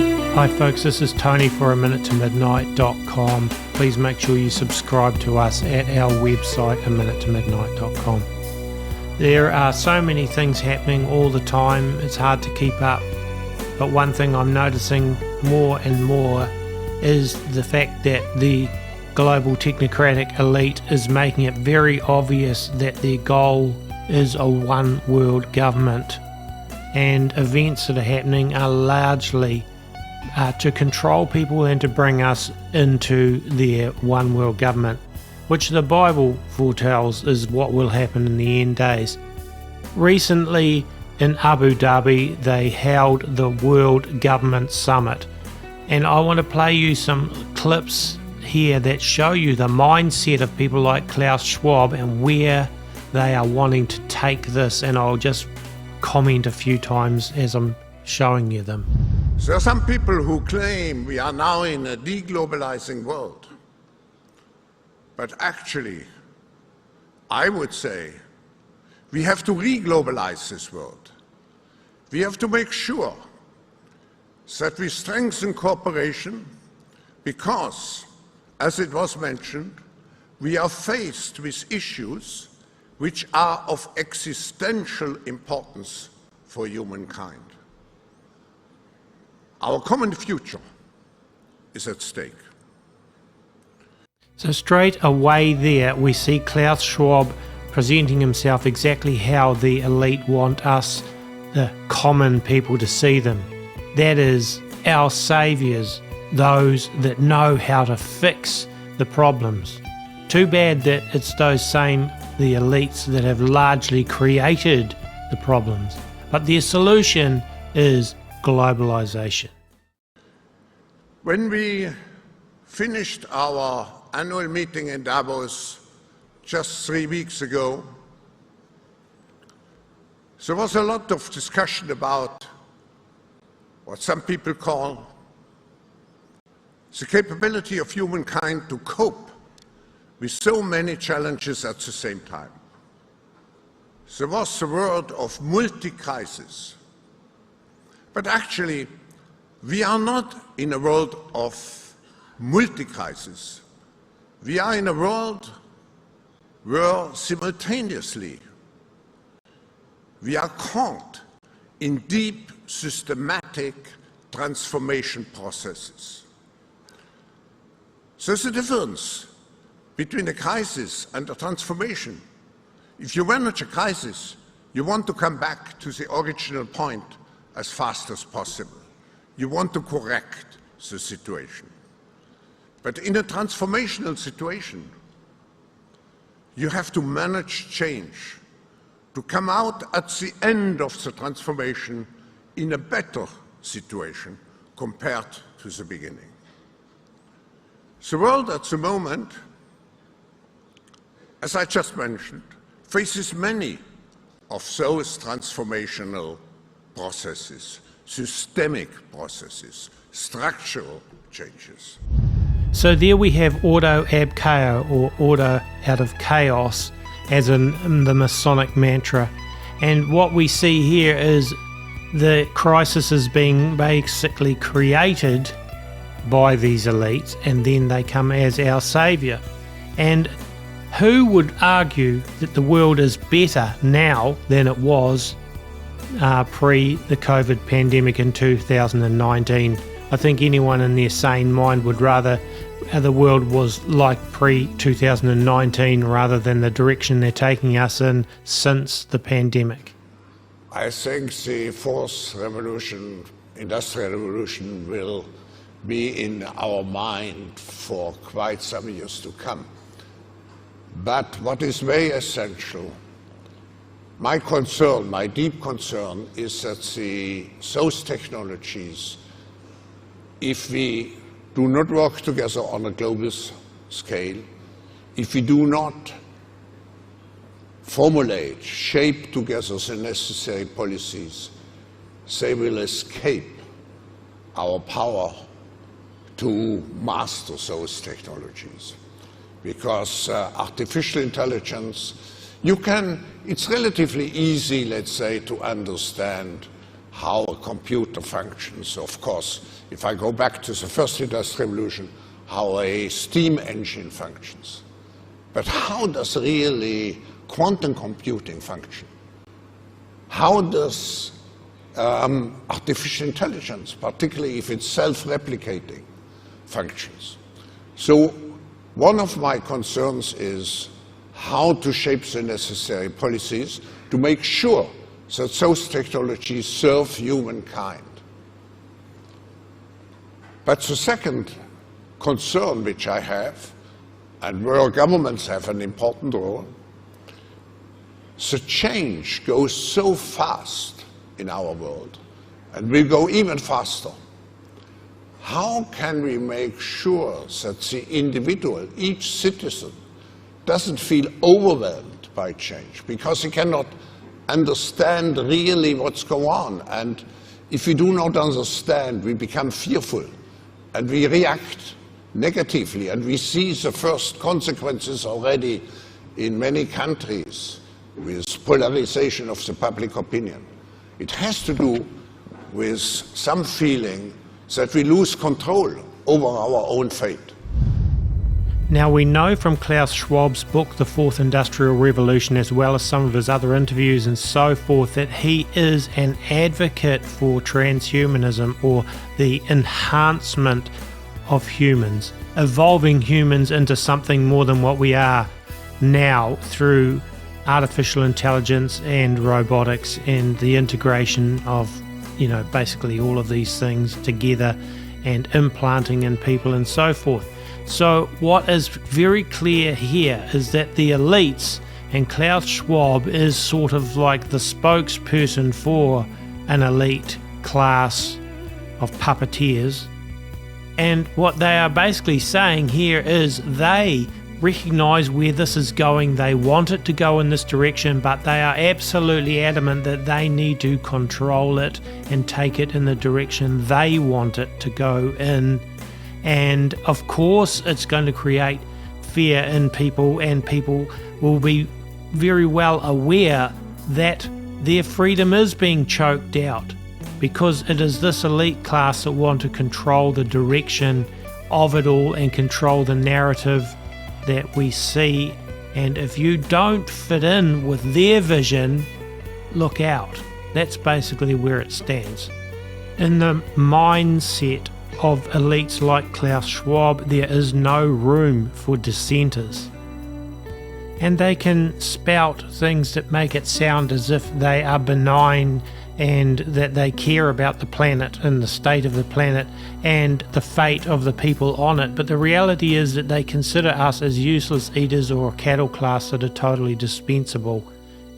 Hi folks, this is Tony for aminutetomidnight.com. Please make sure you subscribe to us at our website, aminutetomidnight.com. There are so many things happening all the time, it's hard to keep up. But one thing I'm noticing more and more is the fact that the global technocratic elite is making it very obvious that their goal is a one world government. And events that are happening are largely to control people and to bring us into their one world government, which the Bible foretells is what will happen in the end days. Recently in Abu Dhabi they held the World Government Summit, and I want to play you some clips here that show you the mindset of people like Klaus Schwab and where they are wanting to take this, and I'll just comment a few times as I'm showing you them. There are some people who claim we are now in a deglobalizing world. But actually, I would say we have to re-globalize this world. We have to make sure that we strengthen cooperation because, as it was mentioned, we are faced with issues which are of existential importance for humankind. Our common future is at stake. So straight away there we see Klaus Schwab presenting himself exactly how the elite want us, the common people, to see them. That is, our saviours, those that know how to fix the problems. Too bad that it's those same, the elites, that have largely created the problems. But their solution is globalization. When we finished our annual meeting in Davos just 3 weeks ago, there was a lot of discussion about what some people call the capability of humankind to cope with so many challenges at the same time. There was the word of multi-crisis. But actually, we are not in a world of multi-crisis. We are in a world where simultaneously we are caught in deep, systematic transformation processes. There's a difference between a crisis and a transformation. If you manage a crisis, you want to come back to the original point as fast as possible. You want to correct the situation. But in a transformational situation, you have to manage change, to come out at the end of the transformation in a better situation compared to the beginning. The world at the moment, as I just mentioned, faces many of those transformational processes, systemic processes, structural changes. So there we have Ordo ab chao, or order out of chaos, as in the Masonic mantra. And what we see here is the crisis is being basically created by these elites, and then they come as our saviour. And who would argue that the world is better now than it was pre the COVID pandemic in 2019? I think anyone in their sane mind would rather the world was like pre-2019 rather than the direction they're taking us in since the pandemic. I think the fourth revolution, industrial revolution, will be in our mind for quite some years to come. But what is very essential, my concern, my deep concern, is that those technologies, if we do not work together on a global scale, if we do not formulate, shape together the necessary policies, they will escape our power to master those technologies. Because artificial intelligence, it's relatively easy, let's say, to understand how a computer functions, of course, if I go back to the first industrial revolution, how a steam engine functions. But how does really quantum computing function? How does artificial intelligence, particularly if it's self-replicating, functions? So one of my concerns is how to shape the necessary policies to make sure that those technologies serve humankind. But the second concern which I have, and where governments have an important role, the change goes so fast in our world, and will go even faster. How can we make sure that the individual, each citizen, doesn't feel overwhelmed by change, because he cannot understand really what's going on? And if we do not understand, we become fearful, and we react negatively, and we see the first consequences already in many countries with polarization of the public opinion. It has to do with some feeling that we lose control over our own fate. Now, we know from Klaus Schwab's book, The Fourth Industrial Revolution, as well as some of his other interviews and so forth, that he is an advocate for transhumanism, or the enhancement of humans, evolving humans into something more than what we are now through artificial intelligence and robotics and the integration of, basically all of these things together and implanting in people and so forth. So what is very clear here is that the elites, and Klaus Schwab is sort of like the spokesperson for an elite class of puppeteers, and what they are basically saying here is they recognize where this is going. They want it to go in this direction, but they are absolutely adamant that they need to control it and take it in the direction they want it to go in. And of course it's going to create fear in people, and people will be very well aware that their freedom is being choked out, because it is this elite class that want to control the direction of it all and control the narrative that we see. And if you don't fit in with their vision, look out. That's basically where it stands. In the mindset of elites like Klaus Schwab, there is no room for dissenters. And they can spout things that make it sound as if they are benign and that they care about the planet and the state of the planet and the fate of the people on it. But the reality is that they consider us as useless eaters or a cattle class that are totally dispensable,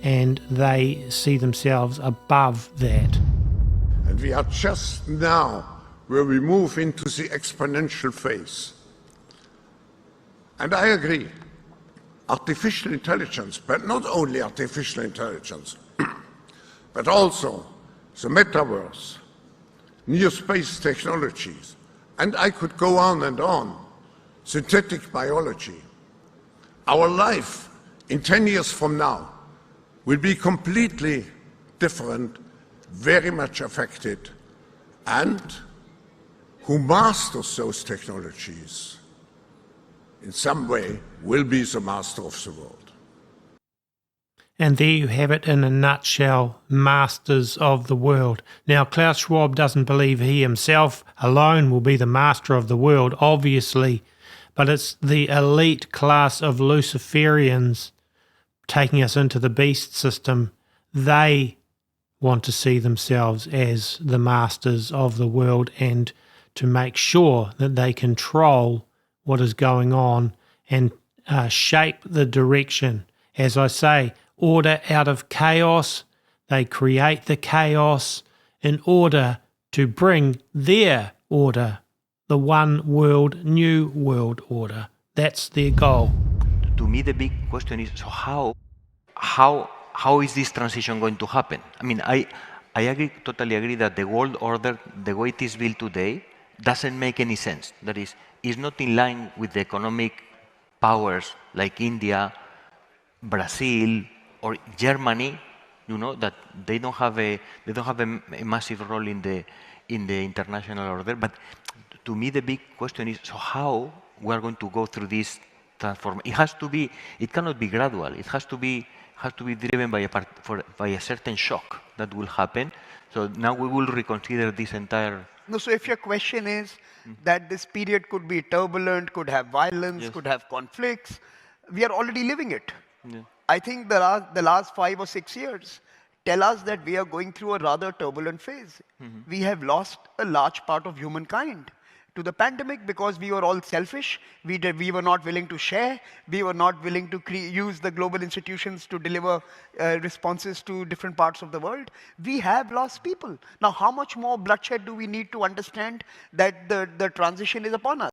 and they see themselves above that. And we are just now where we move into the exponential phase. And I agree, artificial intelligence, but not only artificial intelligence, but also the metaverse, new space technologies, and I could go on, synthetic biology. Our life in 10 years from now will be completely different, very much affected, and who masters those technologies in some way will be the master of the world. And there you have it in a nutshell, masters of the world. Now, Klaus Schwab doesn't believe he himself alone will be the master of the world, obviously, but it's the elite class of Luciferians taking us into the beast system. They want to see themselves as the masters of the world and to make sure that they control what is going on and shape the direction. As I say, order out of chaos. They create the chaos in order to bring their order, the one world, new world order. That's their goal. To me, the big question is, so how is this transition going to happen? I mean, I totally agree that the world order, the way it is built today, doesn't make any sense. That is not in line with the economic powers like India, Brazil, or Germany You know that they don't have a massive role in the international order. But to me, the big question is: so how we are going to go through this transform? It has to be. It cannot be gradual. It has to be driven by a certain shock that will happen. So now we will reconsider this entire. No, so if your question is that this period could be turbulent, could have violence, Yes. could have conflicts, we are already living it. Yeah. I think the last 5 or 6 years tell us that we are going through a rather turbulent phase. We have lost a large part of humankind to the pandemic because we were all selfish. We were not willing to share. We were not willing to use the global institutions to deliver responses to different parts of the world. We have lost people. Now, how much more bloodshed do we need to understand that the transition is upon us?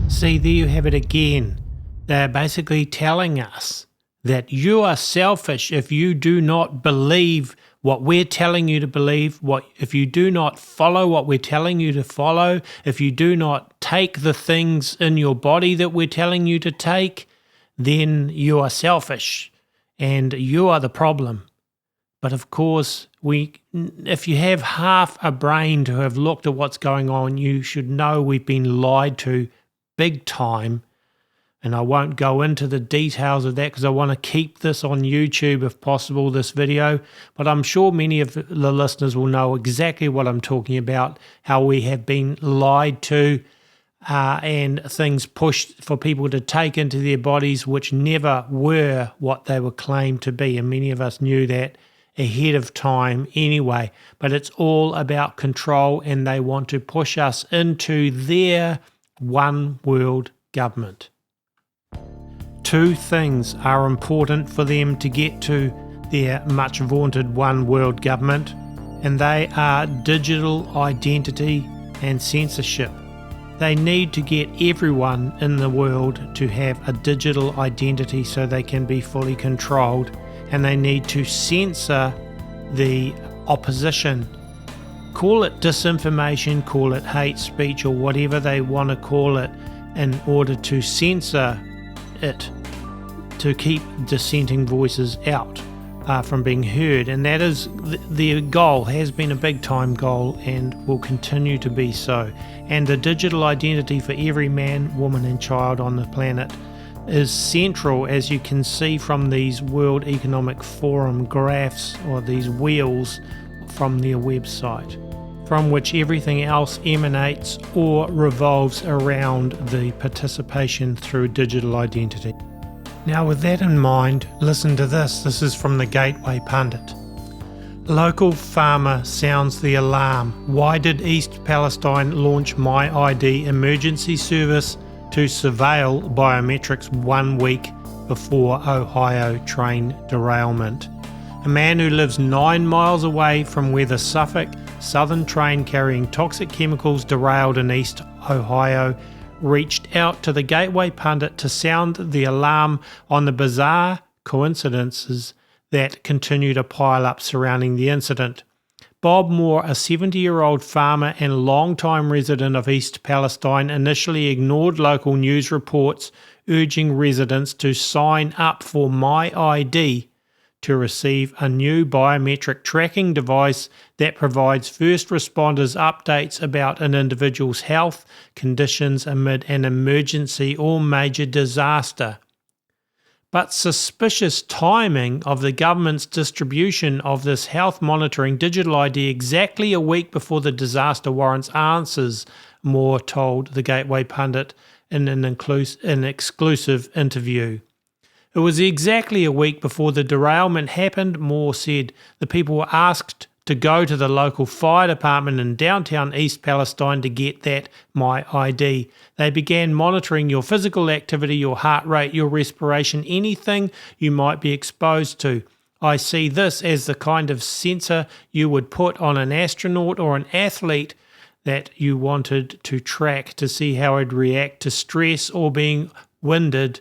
See, there you have it again. They're basically telling us that you are selfish if you do not believe what we're telling you to believe, if you do not follow what we're telling you to follow, if you do not take the things in your body that we're telling you to take, then you are selfish and you are the problem. But of course, if you have half a brain to have looked at what's going on, you should know we've been lied to big time. And I won't go into the details of that because I want to keep this on YouTube if possible, this video. But I'm sure many of the listeners will know exactly what I'm talking about, how we have been lied to and things pushed for people to take into their bodies which never were what they were claimed to be. And many of us knew that ahead of time anyway. But it's all about control, and they want to push us into their one world government. Two things are important for them to get to their much vaunted one world government, and they are digital identity and censorship. They need to get everyone in the world to have a digital identity so they can be fully controlled, and they need to censor the opposition. Call it disinformation, call it hate speech, or whatever they want to call it, in order to censor it, to keep dissenting voices out from being heard. And that is their goal, has been a big time goal and will continue to be so. And the digital identity for every man, woman and child on the planet is central, as you can see from these World Economic Forum graphs, or these wheels from their website, from which everything else emanates or revolves around the participation through digital identity. Now, with that in mind, listen to this. This is from the Gateway Pundit. Local farmer sounds the alarm. Why did East Palestine launch My ID emergency service to surveil biometrics 1 week before Ohio train derailment? A man who lives 9 miles away from where the Suffolk Southern train carrying toxic chemicals derailed in East Ohio reached out to the Gateway Pundit to sound the alarm on the bizarre coincidences that continue to pile up surrounding the incident. Bob Moore, a 70-year-old farmer and long-time resident of East Palestine, initially ignored local news reports urging residents to sign up for My ID to receive a new biometric tracking device that provides first responders updates about an individual's health conditions amid an emergency or major disaster. But suspicious timing of the government's distribution of this health monitoring digital ID exactly a week before the disaster warrants answers, Moore told the Gateway Pundit in an exclusive interview. It was exactly a week before the derailment happened, Moore said. The people were asked to go to the local fire department in downtown East Palestine to get that My ID. They began monitoring your physical activity, your heart rate, your respiration, anything you might be exposed to. I see this as the kind of sensor you would put on an astronaut or an athlete that you wanted to track to see how it'd react to stress or being winded,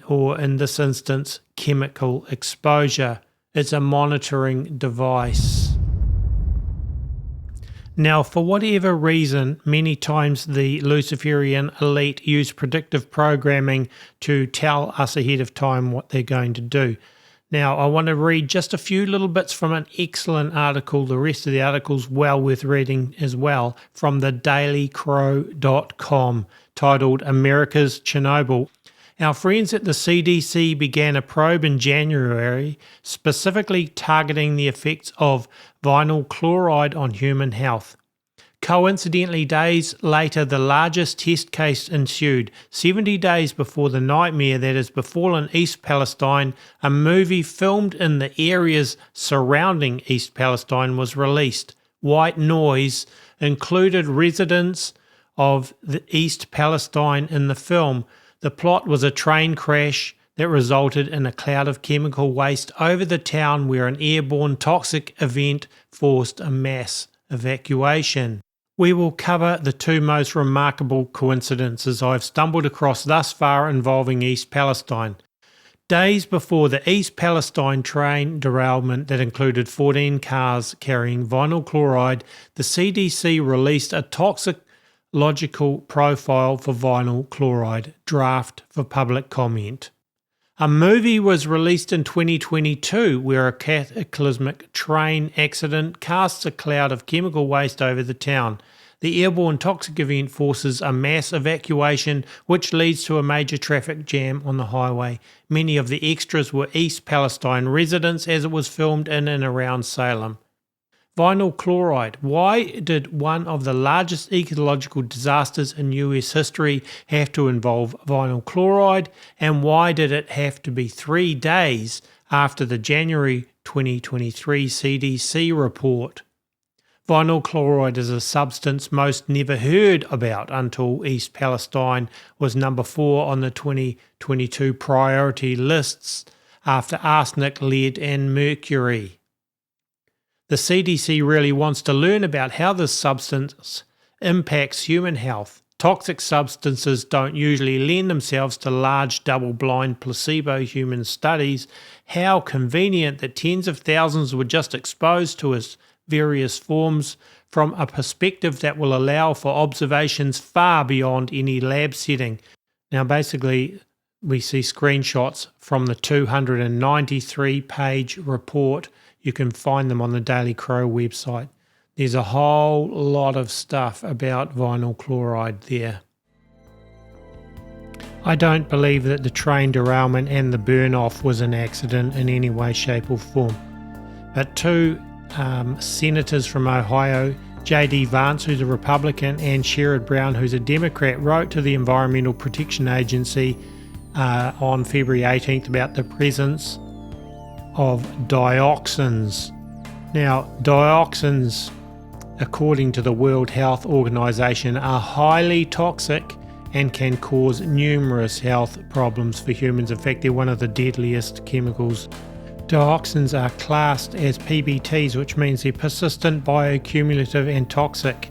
or in this instance, chemical exposure. It's a monitoring device. Now, for whatever reason, many times the Luciferian elite use predictive programming to tell us ahead of time what they're going to do. Now, I want to read just a few little bits from an excellent article. The rest of the article's well worth reading as well, from the dailycrow.com, titled America's Chernobyl. Our friends at the CDC began a probe in January, specifically targeting the effects of vinyl chloride on human health. Coincidentally, days later, the largest test case ensued. 70 days before the nightmare that has befallen East Palestine, a movie filmed in the areas surrounding East Palestine was released. White Noise included residents of the East Palestine in the film. The plot was a train crash that resulted in a cloud of chemical waste over the town where an airborne toxic event forced a mass evacuation. We will cover the two most remarkable coincidences I've stumbled across thus far involving East Palestine. Days before the East Palestine train derailment that included 14 cars carrying vinyl chloride, the CDC released a toxicological profile for vinyl chloride draft for public comment. A movie was released in 2022 where a cataclysmic train accident casts a cloud of chemical waste over the town. The airborne toxic event forces a mass evacuation, which leads to a major traffic jam on the highway. Many of the extras were East Palestine residents as it was filmed in and around Salem. Vinyl chloride. Why did one of the largest ecological disasters in US history have to involve vinyl chloride, and why did it have to be 3 days after the January 2023 CDC report? Vinyl chloride is a substance most never heard about until East Palestine was number 4 on the 2022 priority lists after arsenic, lead and mercury. The CDC really wants to learn about how this substance impacts human health. Toxic substances don't usually lend themselves to large double-blind placebo human studies. How convenient that tens of thousands were just exposed to its various forms from a perspective that will allow for observations far beyond any lab setting. Now basically we see screenshots from the 293-page report. You can find them on the Daily Crow website. There's a whole lot of stuff about vinyl chloride there. I don't believe that the train derailment and the burn-off was an accident in any way, shape or form. But two senators from Ohio, J.D. Vance, who's a Republican, and Sherrod Brown, who's a Democrat, wrote to the Environmental Protection Agency on February 18th about the presence of dioxins. Now, dioxins, according to the World Health Organization, are highly toxic and can cause numerous health problems for humans. In fact, they're one of the deadliest chemicals. Dioxins are classed as PBTs, which means they're persistent, bioaccumulative and toxic.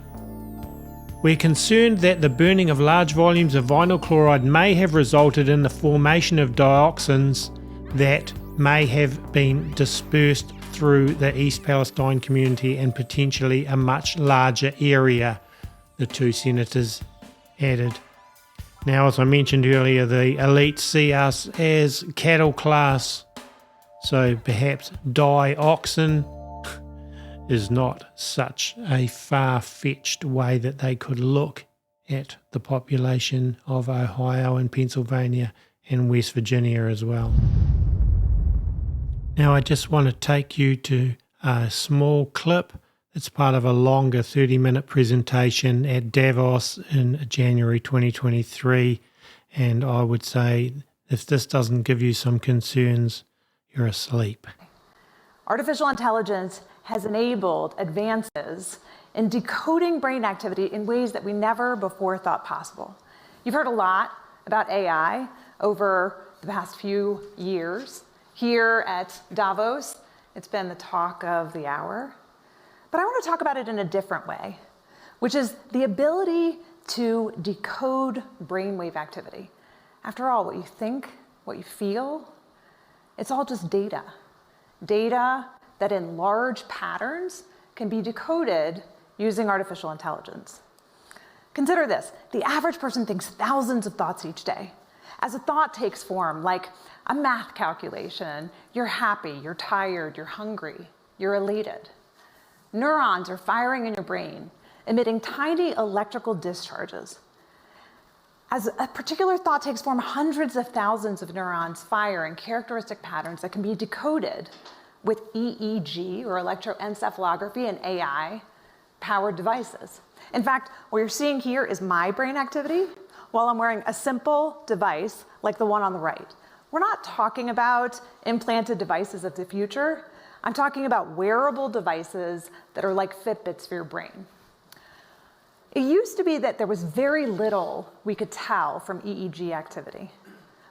We're concerned that the burning of large volumes of vinyl chloride may have resulted in the formation of dioxins that may have been dispersed through the East Palestine community and potentially a much larger area, the two senators added. Now, as I mentioned earlier, the elites see us as cattle class, so perhaps dioxin is not such a far-fetched way that they could look at the population of Ohio and Pennsylvania and West Virginia as well. Now I just want to take you to a small clip. It's part of a longer 30-minute presentation at Davos in January 2023. And I would say if this doesn't give you some concerns, you're asleep. Artificial intelligence has enabled advances in decoding brain activity in ways that we never before thought possible. You've heard a lot about AI over the past few years. Here at Davos, it's been the talk of the hour. But I want to talk about it in a different way, which is the ability to decode brainwave activity. After all, what you think, what you feel, it's all just data. Data that in large patterns can be decoded using artificial intelligence. Consider this. The average person thinks thousands of thoughts each day. as a thought takes form, like a math calculation, you're happy, you're tired, you're hungry, you're elated. Neurons are firing in your brain, emitting tiny electrical discharges. As a particular thought takes form, hundreds of thousands of neurons fire in characteristic patterns that can be decoded with EEG, or electroencephalography, and AI-powered devices. In fact, what you're seeing here is my brain activity while I'm wearing a simple device like the one on the right. We're not talking about implanted devices of the future. I'm talking about wearable devices that are like Fitbits for your brain. It used to be that there was very little we could tell from EEG activity.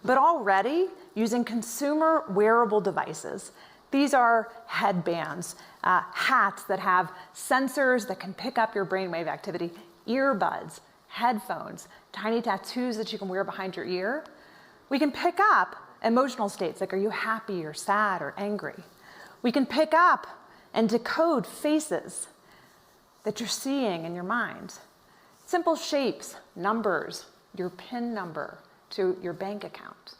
But already, using consumer wearable devices, these are headbands, hats that have sensors that can pick up your brainwave activity, earbuds, headphones, tiny tattoos that you can wear behind your ear. We can pick up emotional states like, are you happy or sad or angry? We can pick up and decode faces that you're seeing in your mind. Simple shapes, numbers, your PIN number to your bank account.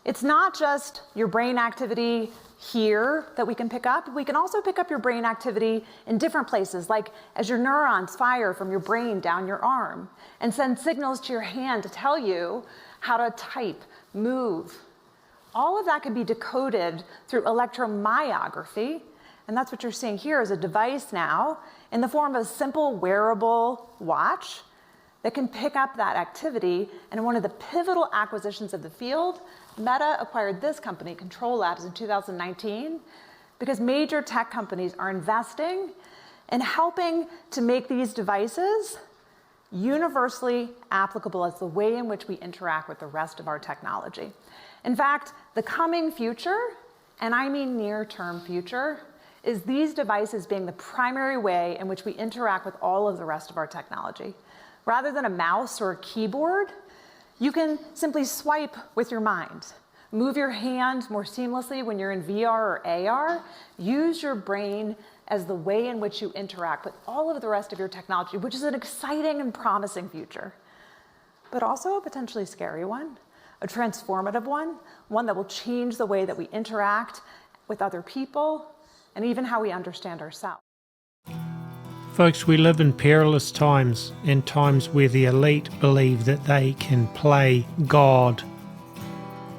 It's not just your brain activity here that we can pick up. We can also pick up your brain activity in different places, like as your neurons fire from your brain down your arm and send signals to your hand to tell you how to type, move. All of that can be decoded through electromyography, and that's what you're seeing here is a device now in the form of a simple wearable watch that can pick up that activity. And one of the pivotal acquisitions of the field, Meta acquired this company, Control Labs, in 2019, because major tech companies are investing in helping to make these devices universally applicable as the way in which we interact with the rest of our technology. In fact, the coming future, and I mean near-term future, is these devices being the primary way in which we interact with all of the rest of our technology. Rather than a mouse or a keyboard, you can simply swipe with your mind, move your hand more seamlessly when you're in VR or AR, use your brain as the way in which you interact with all of the rest of your technology, which is an exciting and promising future, but also a potentially scary one, a transformative one, one that will change the way that we interact with other people and even how we understand ourselves. Folks, we live in perilous times, and times where the elite believe that they can play God.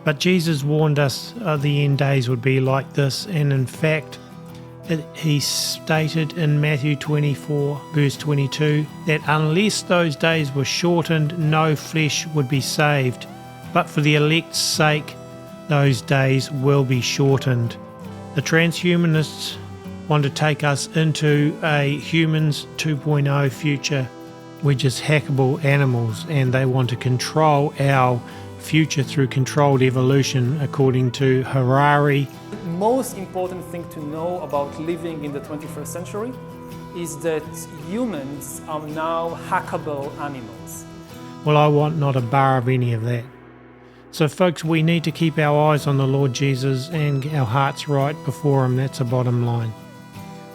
But Jesus warned us the end days would be like this, and in fact, he stated in Matthew 24, verse 22, that unless those days were shortened, no flesh would be saved. But for the elect's sake, those days will be shortened. The transhumanists want to take us into a humans 2.0 future. We're just hackable animals, and they want to control our future through controlled evolution, according to Harari. The most important thing to know about living in the 21st century is that humans are now hackable animals. Well, I want not a bar of any of that. So folks, we need to keep our eyes on the Lord Jesus and our hearts right before him. That's the bottom line.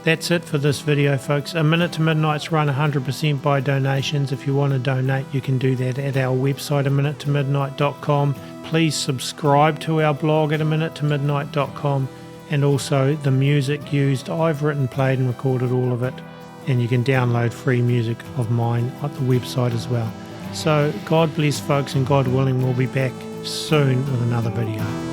That's it for this video, folks. A Minute to Midnight's run 100% by donations. If you want to donate, you can do that at our website, aminutemidnight.com. Please subscribe to our blog at aminutemidnight.com, and also the music used. I've written, played and recorded all of it, and you can download free music of mine at the website as well. So God bless, folks, and God willing, we'll be back soon with another video.